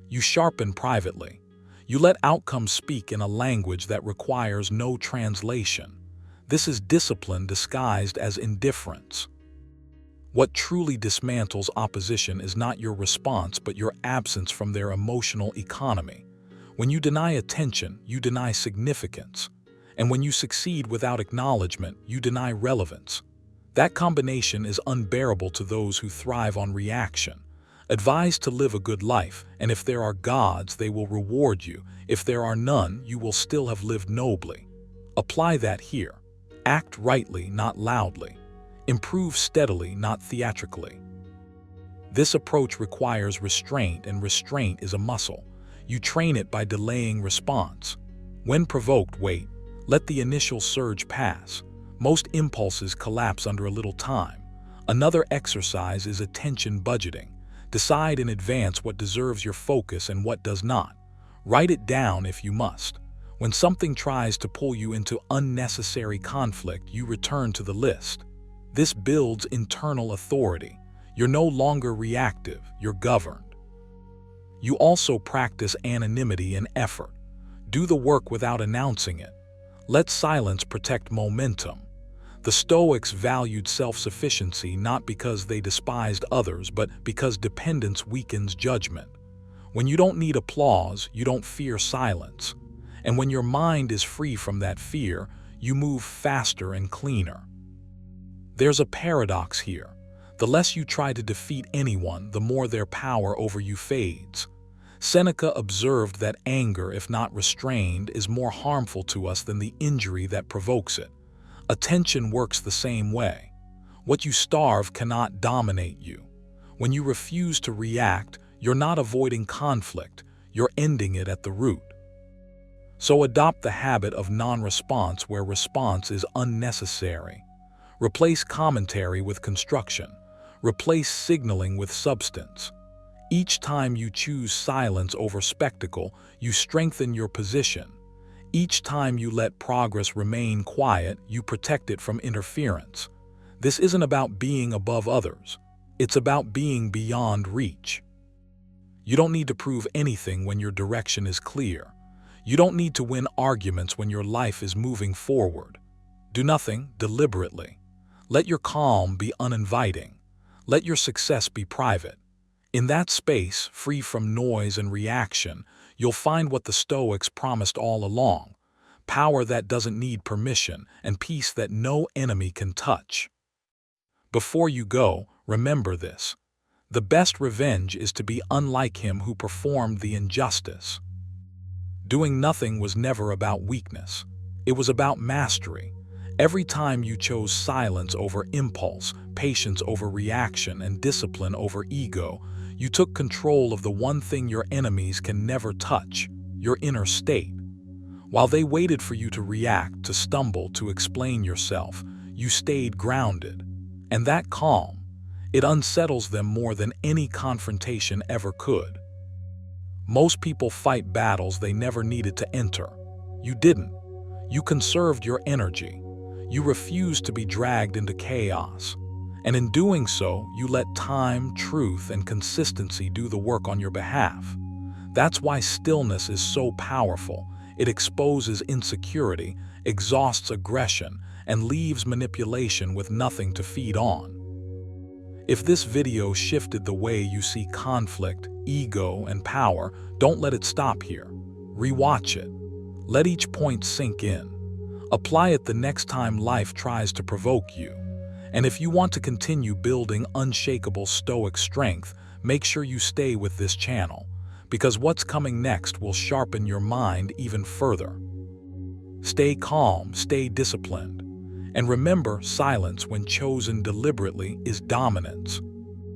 You sharpen privately. You let outcomes speak in a language that requires no translation. This is discipline disguised as indifference. What truly dismantles opposition is not your response, but your absence from their emotional economy. When you deny attention, you deny significance. And when you succeed without acknowledgement, you deny relevance. That combination is unbearable to those who thrive on reaction. Advise to live a good life, and if there are gods, they will reward you. If there are none, you will still have lived nobly. Apply that here. Act rightly, not loudly. Improve steadily, not theatrically. This approach requires restraint, and restraint is a muscle. You train it by delaying response. When provoked, wait. Let the initial surge pass. Most impulses collapse under a little time. Another exercise is attention budgeting. Decide in advance what deserves your focus and what does not. Write it down if you must. When something tries to pull you into unnecessary conflict, you return to the list. This builds internal authority. You're no longer reactive, you're governed. You also practice anonymity and effort. Do the work without announcing it. Let silence protect momentum. The Stoics valued self-sufficiency not because they despised others, but because dependence weakens judgment. When you don't need applause, you don't fear silence. And when your mind is free from that fear, you move faster and cleaner. There's a paradox here. The less you try to defeat anyone, the more their power over you fades. Seneca observed that anger, if not restrained, is more harmful to us than the injury that provokes it. Attention works the same way. What you starve cannot dominate you. When you refuse to react, you're not avoiding conflict, you're ending it at the root. So adopt the habit of non-response where response is unnecessary. Replace commentary with construction. Replace signaling with substance. Each time you choose silence over spectacle, you strengthen your position. Each time you let progress remain quiet, you protect it from interference. This isn't about being above others. It's about being beyond reach. You don't need to prove anything when your direction is clear. You don't need to win arguments when your life is moving forward. Do nothing deliberately. Let your calm be uninviting. Let your success be private. In that space, free from noise and reaction, you'll find what the Stoics promised all along: power that doesn't need permission and peace that no enemy can touch. Before you go, remember this: the best revenge is to be unlike him who performed the injustice. Doing nothing was never about weakness. It was about mastery. Every time you chose silence over impulse, patience over reaction, and discipline over ego, you took control of the one thing your enemies can never touch: your inner state. While they waited for you to react, to stumble, to explain yourself, you stayed grounded. And that calm, it unsettles them more than any confrontation ever could. Most people fight battles they never needed to enter. You didn't. You conserved your energy. You refused to be dragged into chaos. And in doing so, you let time, truth, and consistency do the work on your behalf. That's why stillness is so powerful. It exposes insecurity, exhausts aggression, and leaves manipulation with nothing to feed on. If this video shifted the way you see conflict, ego, and power, don't let it stop here. Rewatch it. Let each point sink in. Apply it the next time life tries to provoke you. And if you want to continue building unshakable Stoic strength, make sure you stay with this channel, because what's coming next will sharpen your mind even further. Stay calm, stay disciplined, and remember, silence when chosen deliberately is dominance.